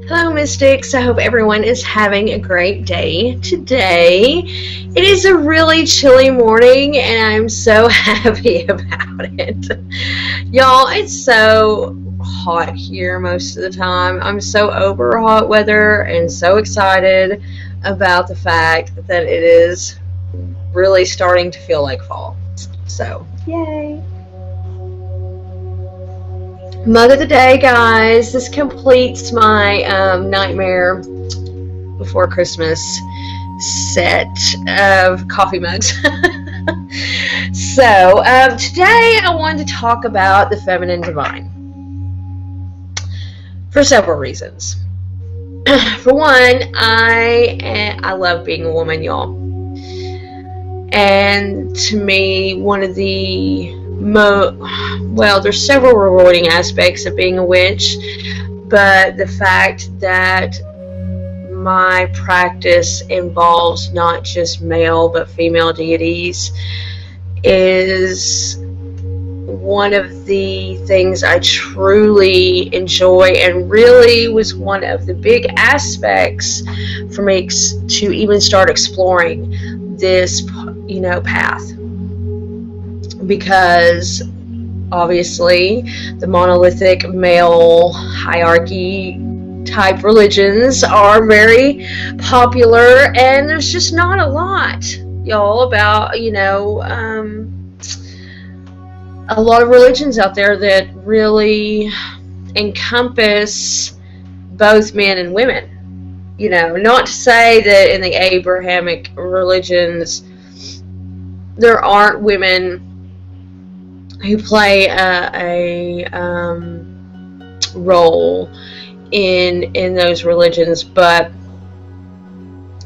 Hello, Mystics. I hope everyone is having a great day today. It is a really chilly morning, and I'm so happy about it. Y'all, it's so hot here most of the time. I'm so over hot weather and so excited about the fact that it is really starting to feel like fall. So, yay. Mug of the day, guys. This completes my Nightmare Before Christmas set of coffee mugs. So, today I wanted to talk about the feminine divine for several reasons. For one, I love being a woman, y'all. And to me, one of the there's several rewarding aspects of being a witch, but the fact that my practice involves not just male but female deities is one of the things I truly enjoy, and really was one of the big aspects for me to even start exploring this, path. Because obviously the monolithic male hierarchy type religions are very popular, and there's just not a lot, y'all, about a lot of religions out there that really encompass both men and women. Not to say that in the Abrahamic religions there aren't women who play a role in those religions, but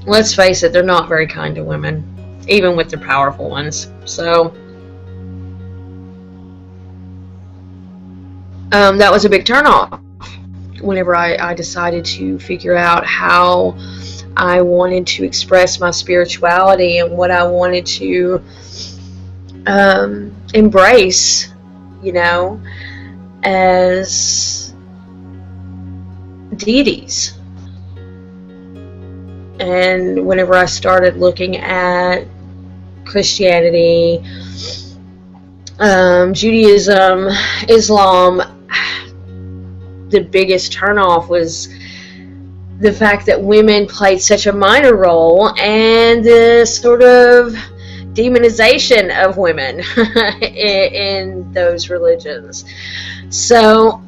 let's face it, they're not very kind to women, even with the powerful ones. So that was a big turnoff whenever I decided to figure out how I wanted to express my spirituality and what I wanted to embrace, as deities. And whenever I started looking at Christianity, Judaism, Islam, the biggest turnoff was the fact that women played such a minor role, and the sort of demonization of women in those religions. So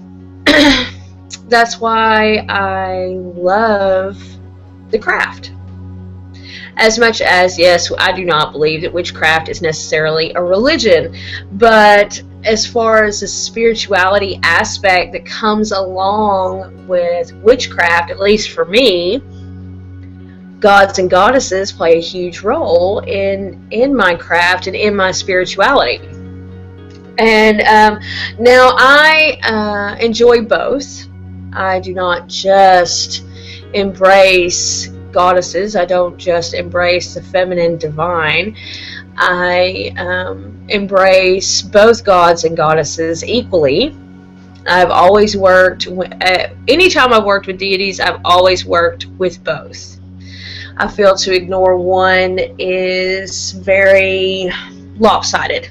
that's why I love the craft. As much as, yes, I do not believe that witchcraft is necessarily a religion, but as far as the spirituality aspect that comes along with witchcraft, at least for me, gods and goddesses play a huge role in my craft and in my spirituality. And now I enjoy both. I do not just embrace goddesses. I don't just embrace the feminine divine. I embrace both gods and goddesses equally. I've always worked anytime I've worked with deities, I've always worked with both. I feel to ignore one is very lopsided.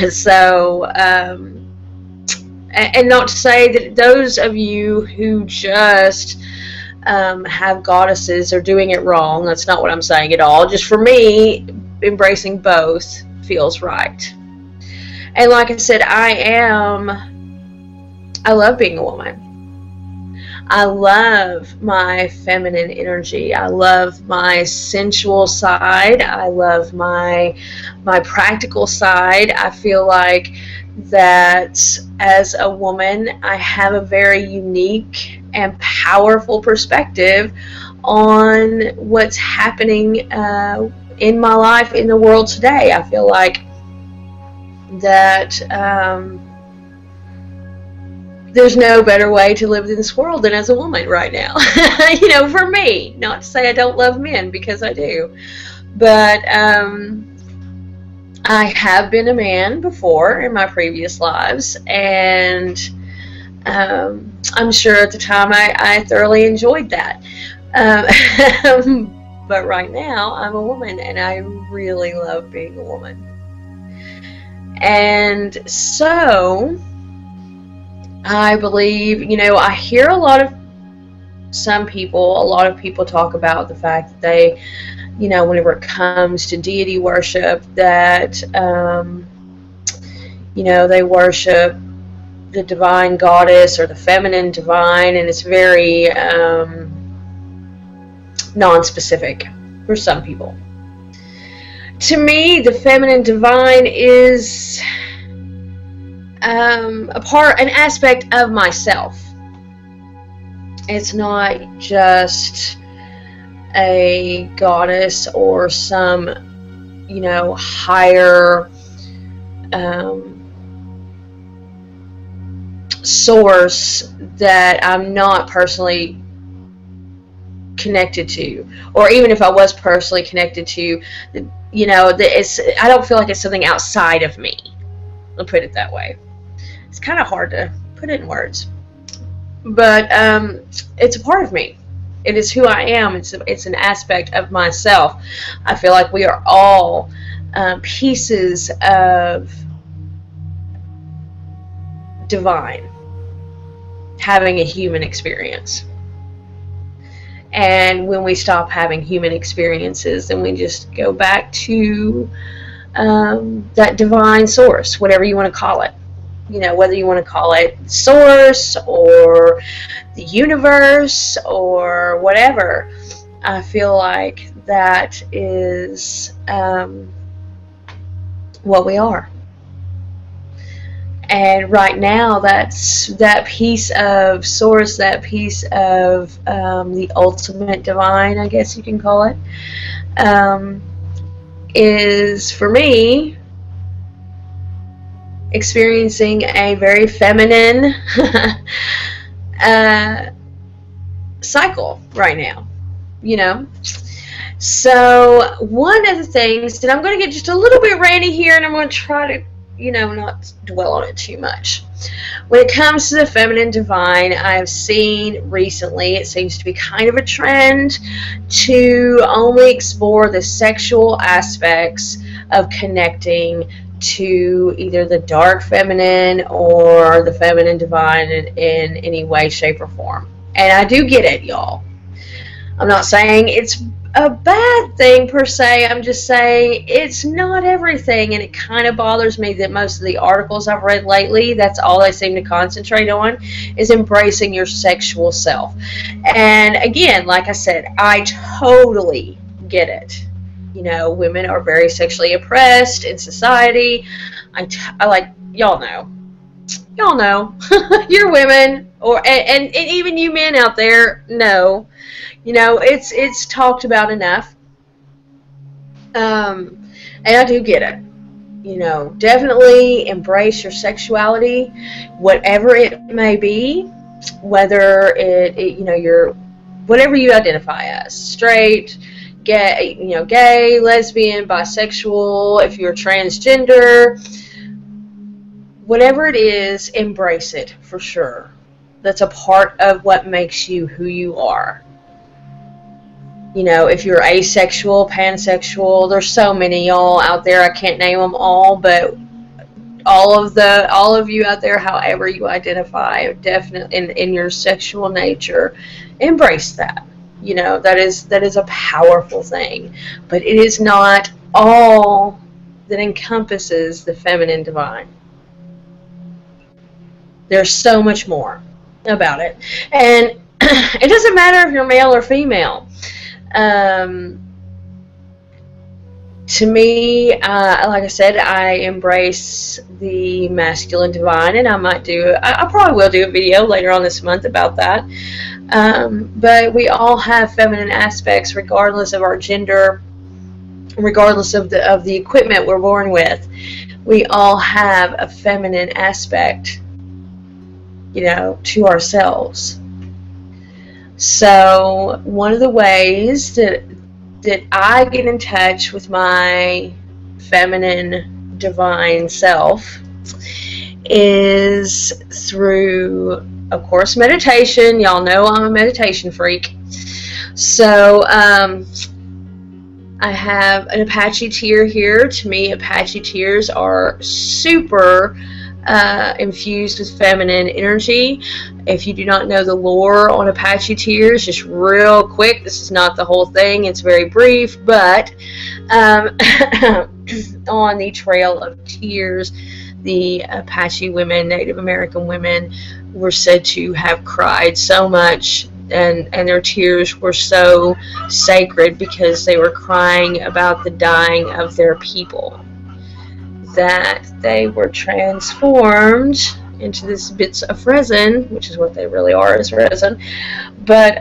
So, and not to say that those of you who just have goddesses are doing it wrong. That's not what I'm saying at all. Just for me, embracing both feels right. And like I said, I love being a woman. I love my feminine energy. I love my sensual side. I love my practical side. I feel like that as a woman, I have a very unique and powerful perspective on what's happening in my life, in the world today. I feel like that there's no better way to live in this world than as a woman right now. For me. Not to say I don't love men, because I do. But I have been a man before in my previous lives, and I'm sure at the time I thoroughly enjoyed that. But right now, I'm a woman, and I really love being a woman. And so, I believe, I hear a lot of people talk about the fact that they, whenever it comes to deity worship, that, they worship the divine goddess or the feminine divine, and it's very non-specific for some people. To me, the feminine divine is an aspect of myself. It's not just a goddess or some, higher source that I'm not personally connected to, or even if I was personally connected to, I don't feel like it's something outside of me. I'll put it that way. It's kind of hard to put it in words, but it's a part of me. It is who I am. It's an aspect of myself. I feel like we are all pieces of divine having a human experience. And when we stop having human experiences, then we just go back to that divine source, whatever you want to call it. Whether you want to call it source or the universe or whatever. I feel like that is what we are. And right now, that's that piece of source, that piece of the ultimate divine, I guess you can call it, is, for me, experiencing a very feminine cycle right now, So one of the things, and I'm going to get just a little bit ranty here, and I'm going to try to not dwell on it too much. When it comes to the feminine divine, I've seen recently, it seems to be kind of a trend to only explore the sexual aspects of connecting to either the dark feminine or the feminine divine in any way, shape, or form. And I do get it, y'all. I'm not saying it's a bad thing per se. I'm just saying it's not everything, and it kind of bothers me that most of the articles I've read lately, that's all they seem to concentrate on, is embracing your sexual self. And again, like I said, I totally get it. Women are very sexually oppressed in society. I like, y'all know, you're women, and even you men out there know. It's talked about enough. And I do get it. Definitely embrace your sexuality, whatever it may be, whether you're whatever you identify as, straight, gay, lesbian, bisexual, if you're transgender, whatever it is, embrace it for sure. That's a part of what makes you who you are. If you're asexual, pansexual, there's so many y'all out there. I can't name them all, but all of you out there, however you identify, definitely in your sexual nature, embrace that. That is a powerful thing, but it is not all that encompasses the feminine divine. There's so much more about it, and it doesn't matter if you're male or female. To me, like I said, I embrace the masculine divine, and I probably will do a video later on this month about that. But we all have feminine aspects regardless of our gender, regardless of the equipment we're born with. We all have a feminine aspect, to ourselves. So one of the ways that I get in touch with my feminine divine self is through of course, meditation. Y'all know I'm a meditation freak. So I have an Apache tear here. To me, Apache tears are super infused with feminine energy. If you do not know the lore on Apache tears, just real quick, this is not the whole thing, it's very brief, but on the Trail of Tears, the Apache women, Native American women, were said to have cried so much, and their tears were so sacred because they were crying about the dying of their people, that they were transformed into these bits of resin, which is what they really are, is resin, but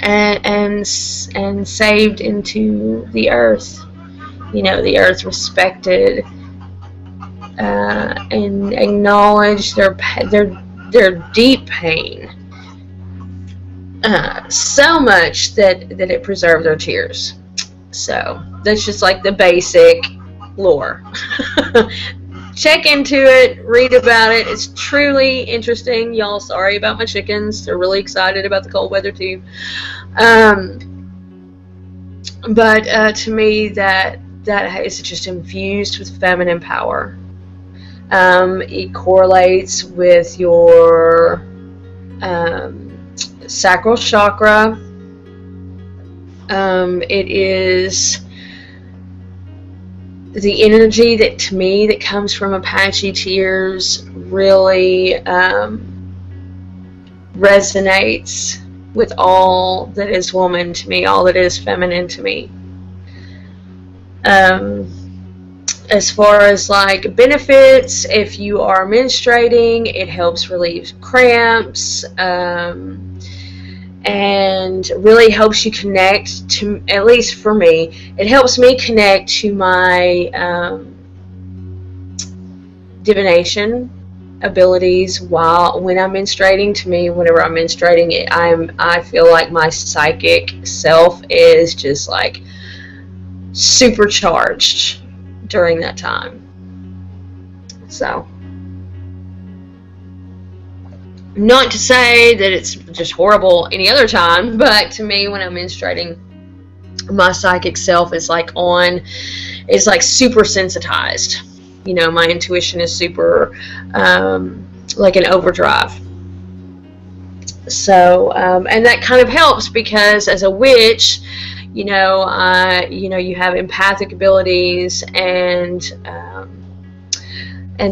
and saved into the earth. You know, the earth respected and acknowledged their deep pain so much that it preserved their tears. So that's just like the basic lore. Check into it, read about it. It's truly interesting. Y'all, sorry about my chickens. They're really excited about the cold weather too. But to me, that is just infused with feminine power. It correlates with your sacral chakra. It is the energy that, to me, that comes from Apache tears really resonates with all that is woman to me, all that is feminine to me. As far as like benefits, if you are menstruating, it helps relieve cramps, and really helps you connect to, at least for me, it helps me connect to my divination abilities when I'm menstruating. To me, whenever I'm menstruating, I feel like my psychic self is just like supercharged during that time. So, not to say that it's just horrible any other time, but to me, when I'm menstruating, my psychic self is like super sensitized. You know, my intuition is super like an overdrive. So, and that kind of helps because as a witch, you know, you have empathic abilities and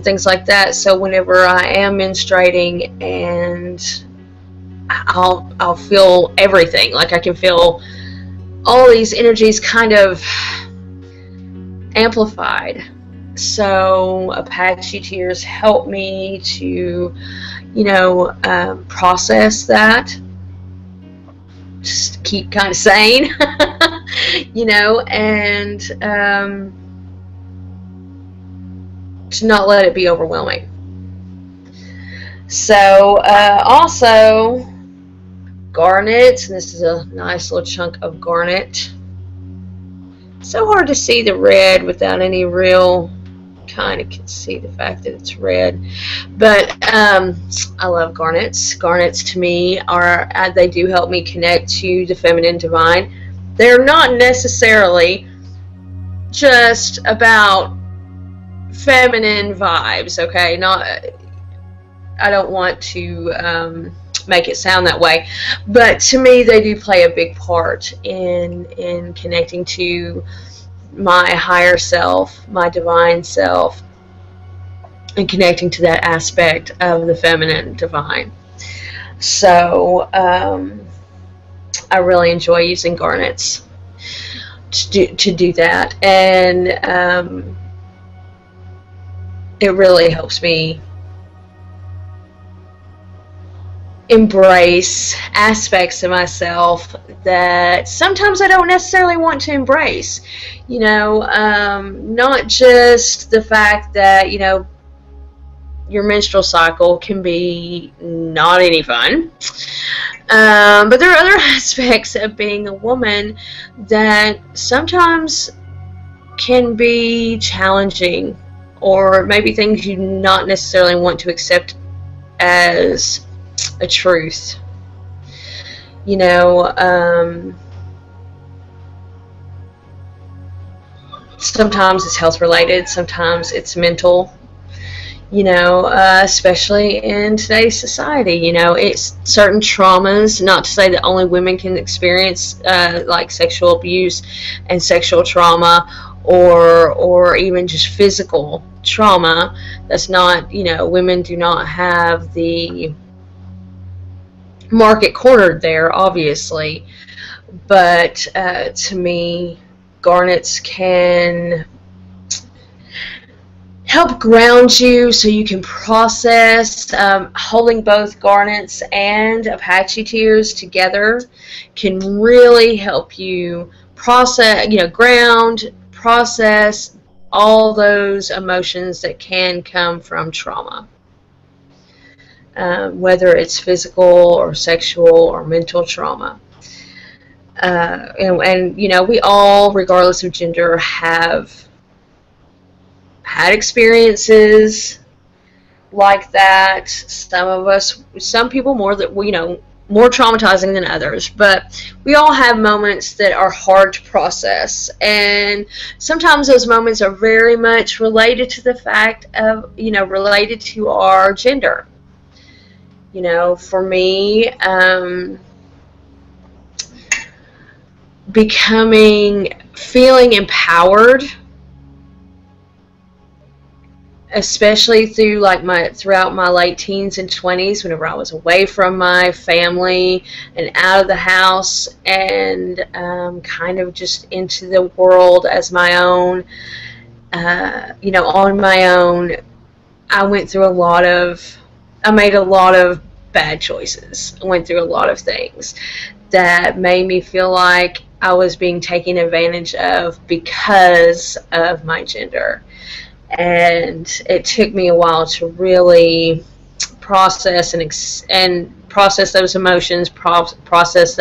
things like that. So whenever I am menstruating, and I'll feel everything. Like I can feel all these energies kind of amplified. So Apache tears help me to, you know, process that. Just keep kind of sane, you know, and to not let it be overwhelming. So also garnet, and this is a nice little chunk of garnet. So hard to see the red without any real, kind of can see the fact that it's red, but I love garnets. Garnets to me they do help me connect to the feminine divine. They're not necessarily just about feminine vibes, okay? I don't want to make it sound that way, but to me they do play a big part in connecting to my higher self, my divine self, and connecting to that aspect of the feminine divine. So I really enjoy using garnets to do that, and it really helps me embrace aspects of myself that sometimes I don't necessarily want to embrace. You know, not just the fact that, you know, your menstrual cycle can be not any fun, but there are other aspects of being a woman that sometimes can be challenging, or maybe things you not necessarily want to accept as a truth. You know, sometimes it's health related, sometimes it's mental. You know, especially in today's society, you know, it's certain traumas, not to say that only women can experience like sexual abuse and sexual trauma, or even just physical trauma. That's not, you know, women do not have the market cornered there, obviously, but to me, garnets can help ground you so you can process. Holding both garnets and Apache tears together can really help you process, you know, ground, process all those emotions that can come from trauma, whether it's physical or sexual or mental trauma. And you know, we all, regardless of gender, have had experiences like that. Some of us, some people more that, you know, more traumatizing than others, but we all have moments that are hard to process, and sometimes those moments are very much related to the fact of, you know, related to our gender. You know, for me, feeling empowered, especially throughout my late teens and 20s, whenever I was away from my family and out of the house, and kind of just into the world as my own, you know, on my own. I made a lot of bad choices. I went through a lot of things that made me feel like I was being taken advantage of because of my gender. And it took me a while to really process and process those emotions, process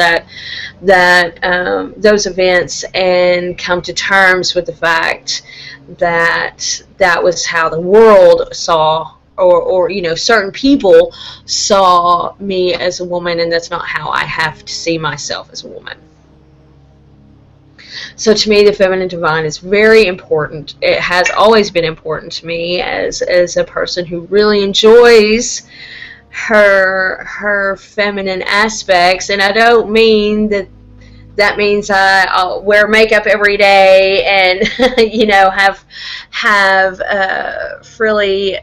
those events, and come to terms with the fact that that was how the world saw, or you know, certain people saw me as a woman, and that's not how I have to see myself as a woman. So to me, the feminine divine is very important. It has always been important to me as a person who really enjoys her feminine aspects. And I don't mean that means I'll wear makeup every day and you know, have frilly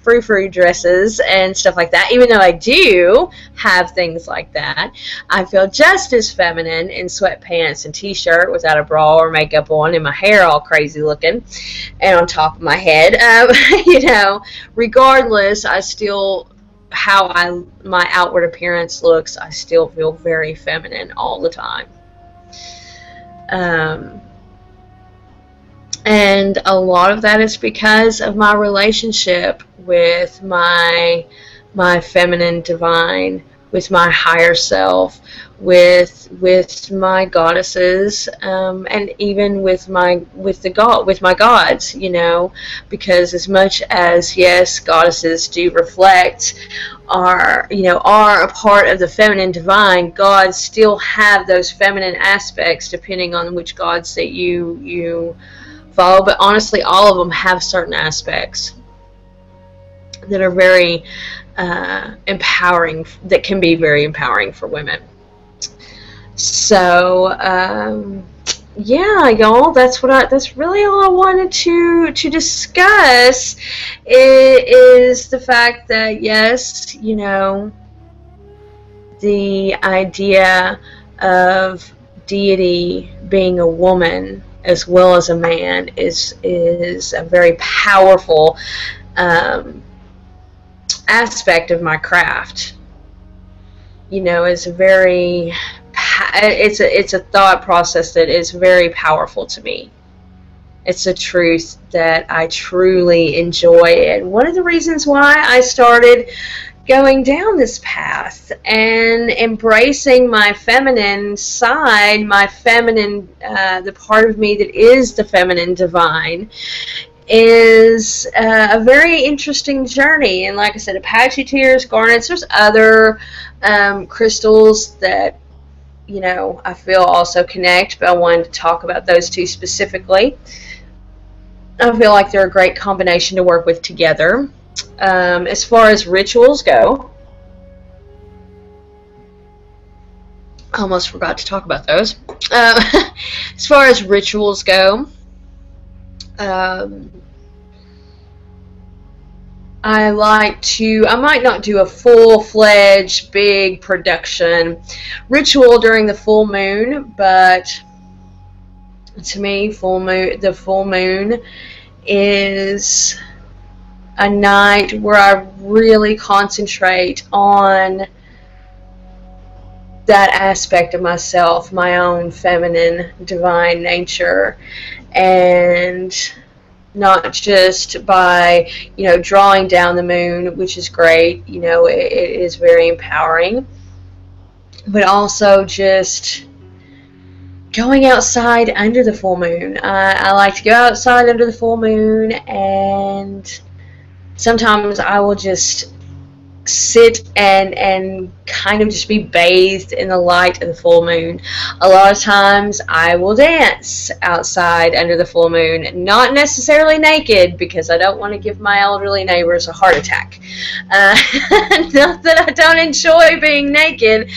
frou-frou dresses and stuff like that. Even though I do have things like that, I feel just as feminine in sweatpants and t-shirt without a bra or makeup on, and my hair all crazy looking and on top of my head. You know, regardless, I still, my outward appearance looks, I still feel very feminine all the time. And a lot of that is because of my relationship with my feminine divine, with my higher self, with my goddesses, and even with my gods, you know, because as much as, yes, goddesses do reflect are a part of the feminine divine, gods still have those feminine aspects depending on which gods that you follow. But honestly, all of them have certain aspects that are very empowering, that can be very empowering for women. So yeah, y'all, that's really all I wanted to discuss, is the fact that, yes, you know, the idea of deity being a woman as well as a man is a very powerful aspect of my craft. You know, it's a thought process that is very powerful to me. It's a truth that I truly enjoy, and one of the reasons why I started going down this path and embracing my feminine side, my feminine, the part of me that is the feminine divine, is a very interesting journey. And like I said, Apache tears, garnets, there's other crystals that, you know, I feel also connect, but I wanted to talk about those two specifically. I feel like they're a great combination to work with together. As far as rituals go, I almost forgot to talk about those. As far as rituals go, I might not do a full-fledged big production ritual during the full moon, but to me, the full moon is a night where I really concentrate on that aspect of myself, my own feminine, divine nature, and not just by, you know, drawing down the moon, which is great, you know, it is very empowering, but also just going outside under the full moon. I like to go outside under the full moon, and sometimes I will just sit and kind of just be bathed in the light of the full moon. A lot of times I will dance outside under the full moon, not necessarily naked, because I don't want to give my elderly neighbors a heart attack. Not that I don't enjoy being naked,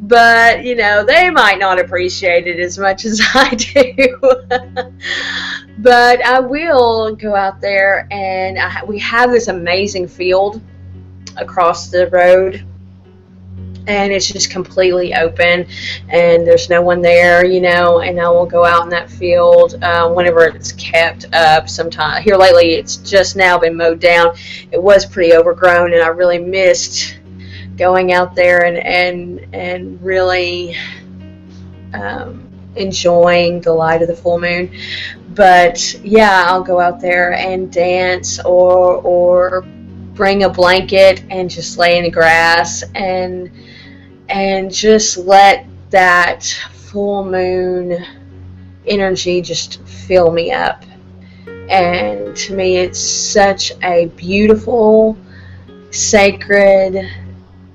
but you know, they might not appreciate it as much as I do. But I will go out there, and we have this amazing field across the road, and it's just completely open, and there's no one there, you know, and I will go out in that field whenever it's kept up. Sometime here lately, it's just now been mowed down. It was pretty overgrown, and I really missed going out there and really enjoying the light of the full moon. But yeah, I'll go out there and dance, or bring a blanket and just lay in the grass and just let that full moon energy just fill me up. And to me, it's such a beautiful, sacred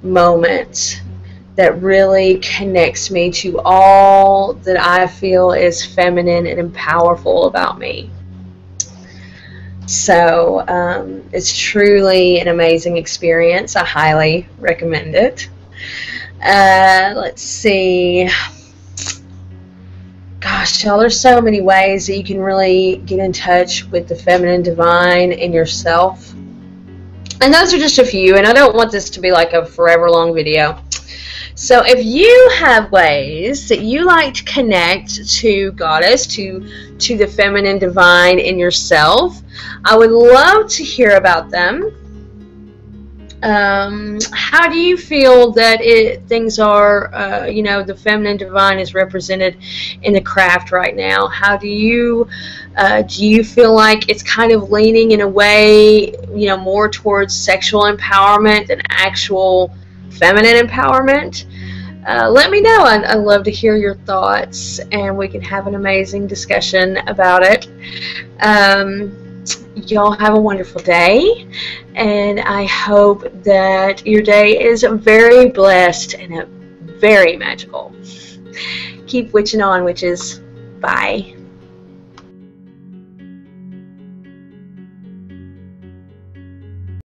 moment that really connects me to all that I feel is feminine and powerful about me. So it's truly an amazing experience. I highly recommend it. Let's see. Gosh, y'all, there's so many ways that you can really get in touch with the feminine divine in yourself. And those are just a few, and I don't want this to be like a forever long video. So if you have ways that you like to connect to Goddess, to the feminine divine in yourself, I would love to hear about them. How do you feel that things are, you know, the feminine divine is represented in the craft right now? How do you feel like it's kind of leaning in a way, you know, more towards sexual empowerment than actual feminine empowerment? Let me know. I'd love to hear your thoughts, and we can have an amazing discussion about it. Y'all have a wonderful day, and I hope that your day is very blessed and very magical. Keep witching on, witches. Bye.